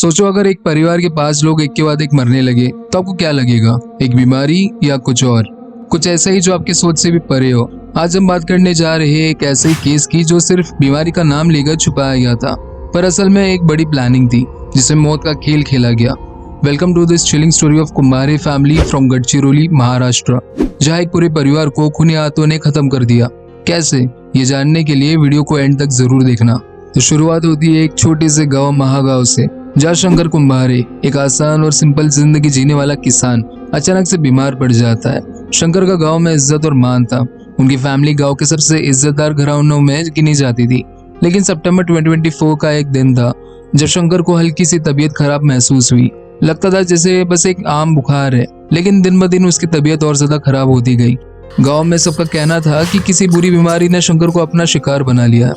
सोचो अगर एक परिवार के 5 लोग एक के बाद एक मरने लगे तो आपको क्या लगेगा, एक बीमारी या कुछ और, कुछ ऐसा ही जो आपकी सोच से भी परे हो। आज हम बात करने जा रहे हैं एक ऐसे केस की जो सिर्फ बीमारी का नाम लेकर छुपाया गया था, पर असल में एक बड़ी प्लानिंग थी जिसमें मौत का खेल खेला गया। Welcome to this chilling story of Kumbhare family from Gadchiroli, Maharashtra, जहाँ एक पूरे परिवार को खूनी हाथों ने खत्म कर दिया। कैसे, ये जानने के लिए वीडियो को एंड तक जरूर देखना। तो शुरुआत होती है एक छोटे से गांव महागांव से, जहाँ शंकर कुंभारे, एक आसान और सिंपल जिंदगी जीने वाला किसान, अचानक से बीमार पड़ जाता है। शंकर का गांव में इज्जत और मान था। उनकी फैमिली गांव के सबसे इज्जतदार घरानों में गिनी जाती थी। लेकिन सितंबर 2024 का एक दिन था जब शंकर को हल्की सी तबीयत खराब महसूस हुई। लगता था जैसे बस एक आम बुखार है, लेकिन दिन ब दिन उसकी तबीयत और ज्यादा खराब होती गई। गांव में सबका कहना था कि किसी बुरी बीमारी ने शंकर को अपना शिकार बना लिया।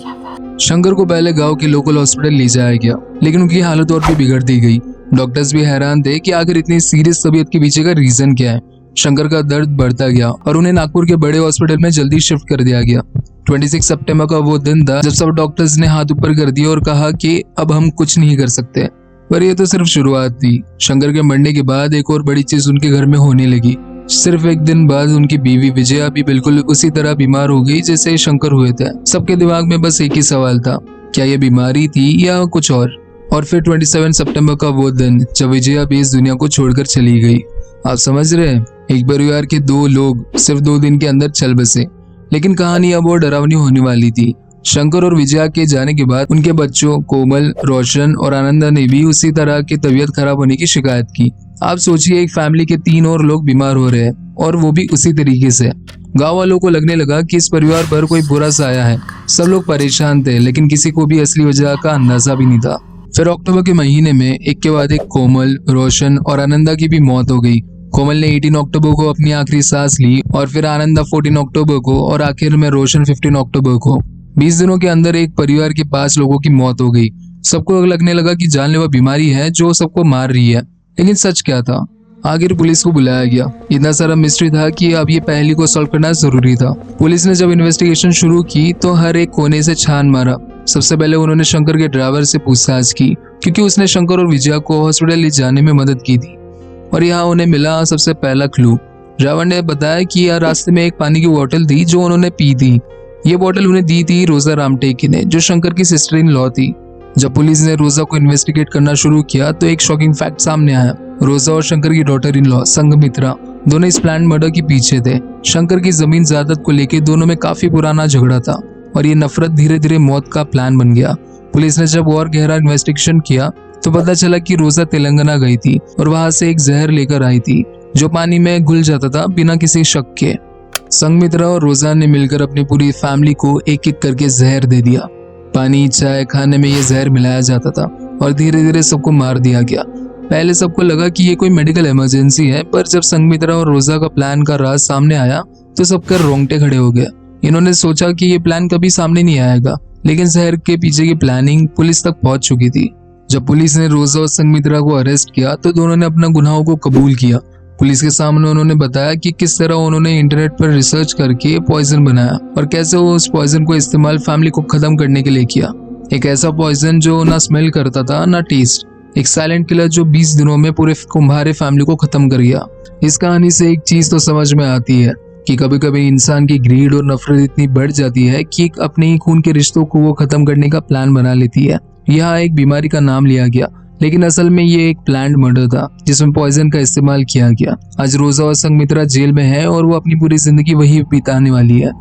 शंकर को पहले गांव के लोकल हॉस्पिटल ले जाया गया, लेकिन उनकी हालत और भी बिगड़ती गई। डॉक्टर्स भी हैरान थे कि आखिर इतनी सीरियस तबीयत के पीछे का रीजन क्या है। शंकर का दर्द बढ़ता गया और उन्हें नागपुर के बड़े हॉस्पिटल में जल्दी शिफ्ट कर दिया गया। 26 सितंबर का वो दिन था जब सब डॉक्टर्स ने हाथ ऊपर कर दिया और कहा कि अब हम कुछ नहीं कर सकते। पर यह तो सिर्फ शुरुआत थी। शंकर के मरने के बाद एक और बड़ी चीज उनके घर में होने लगी। सिर्फ एक दिन बाद उनकी बीवी विजया भी बिल्कुल उसी तरह बीमार हो गई जैसे शंकर हुए थे। सबके दिमाग में बस एक ही सवाल था, क्या ये बीमारी थी या कुछ और फिर 27 सितंबर का वो दिन जब विजया भी इस दुनिया को छोड़कर चली गई। आप समझ रहे हैं, एक परिवार के 2 लोग सिर्फ 2 दिन के अंदर चल बसे। लेकिन कहानी अब और डरावनी होने वाली थी। शंकर और विजया के जाने के बाद उनके बच्चों कोमल, रोशन और आनंदा ने भी उसी तरह की तबीयत खराब होने की शिकायत की। आप सोचिए, एक फैमिली के 3 और लोग बीमार हो रहे हैं और वो भी उसी तरीके से। गांव वालों को लगने लगा कि इस परिवार पर कोई बुरा साया है। सब लोग परेशान थे, लेकिन किसी को भी असली वजह का अंदाजा भी नहीं था। फिर अक्टूबर के महीने में एक के बाद एक कोमल, रोशन और आनंदा की भी मौत हो गई। कोमल ने 18 अक्टूबर को अपनी आखिरी सांस ली और फिर आनंदा 14 अक्टूबर को और आखिर में रोशन 15 अक्टूबर को। 20 दिनों के अंदर एक परिवार के 5 लोगों की मौत हो गई। सबको लगने लगा कि जानलेवा बीमारी है जो सबको मार रही है। लेकिन सच क्या था? आखिर पुलिस को बुलाया गया। इतना सारा मिस्ट्री था कि अब ये पहली को सॉल्व करना जरूरी था। पुलिस ने जब इन्वेस्टिगेशन शुरू की तो हर एक कोने से छान मारा। सबसे पहले उन्होंने शंकर के ड्राइवर से पूछताछ की, क्योंकि उसने शंकर और विजया को हॉस्पिटल ले जाने में मदद की थी। और यहाँ उन्हें मिला सबसे पहला क्लू। ड्राइवर ने बताया कि यह रास्ते में एक पानी की बोतल थी जो उन्होंने पी थी। ये बोतल उन्हें दी थी रोजा रामटेके ने, जो शंकर की सिस्टर इन लॉ थी। जब पुलिस ने रोजा को इन्वेस्टिगेट करना शुरू किया तो एक शॉकिंग फैक्ट सामने आया। रोजा और शंकर की डॉटर इन लॉ संघमित्रा दोनों इस प्लान मर्डर के पीछे थे। शंकर की जमीन जायदाद को लेकर दोनों में काफी पुराना झगड़ा था और ये नफरत धीरे धीरे मौत का प्लान बन गया। पुलिस ने जब और गहरा इन्वेस्टिगेशन किया तो पता चला कि रोजा तेलंगाना गई थी और वहां से एक जहर लेकर आई थी जो पानी में घुल जाता था बिना किसी शक के। संघमित्रा और रोजा ने मिलकर अपनी पूरी फैमिली को एक एक करके जहर दे दिया। पानी, चाय, खाने में ये जहर मिलाया जाता था और धीरे धीरे सबको मार दिया गया। पहले सबको लगा कि ये कोई मेडिकल इमरजेंसी है, पर जब संघमित्रा और रोजा का प्लान का राज सामने आया तो सबके रोंगटे खड़े हो गए। इन्होंने सोचा कि ये प्लान कभी सामने नहीं आएगा, लेकिन जहर के पीछे की प्लानिंग पुलिस तक पहुंच चुकी थी। जब पुलिस ने रोजा और संघमित्रा को अरेस्ट किया तो दोनों ने अपना गुनाहों को कबूल किया। पुलिस के सामने उन्होंने बताया कि किस तरह उन्होंने इंटरनेट पर रिसर्च करके पॉइजन बनाया और कैसे वो उस पॉइजन को इस्तेमाल फैमिली को खत्म करने के लिए किया। एक ऐसा पॉइजन जो ना स्मेल करता था ना टेस्ट, एक साइलेंट किलर जो 20 दिनों में पूरे कुंभारे फैमिली को खत्म कर गया। इस कहानी से एक चीज तो समझ में आती है कि कभी कभी इंसान की ग्रीड और नफरत इतनी बढ़ जाती है कि अपने ही खून के रिश्तों को वो खत्म करने का प्लान बना लेती है। यहाँ एक बीमारी का नाम लिया गया, लेकिन असल में ये एक प्लान्ड मर्डर था जिसमें पॉइजन का इस्तेमाल किया गया। आज रोजा और संघमित्रा जेल में है और वो अपनी पूरी जिंदगी वही बिताने वाली है।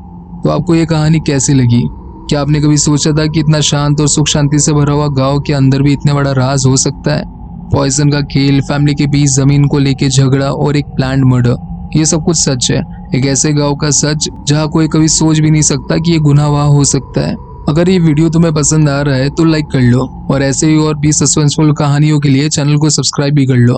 तो आपको ये कहानी कैसी लगी? क्या आपने कभी सोचा था कि इतना शांत और सुख शांति से भरा हुआ गांव के अंदर भी इतने बड़ा राज हो सकता है? पॉइजन का खेल, फैमिली के बीच जमीन को लेके झगड़ा और एक प्लान्ड मर्डर, ये सब कुछ सच है। एक ऐसे गाँव का सच जहाँ कोई कभी सोच भी नहीं सकता कि ये गुनाह वहाँ हो सकता है। अगर ये वीडियो तुम्हें पसंद आ रहा है तो लाइक कर लो और ऐसे ही और भी सस्पेंसफुल कहानियों के लिए चैनल को सब्सक्राइब भी कर लो।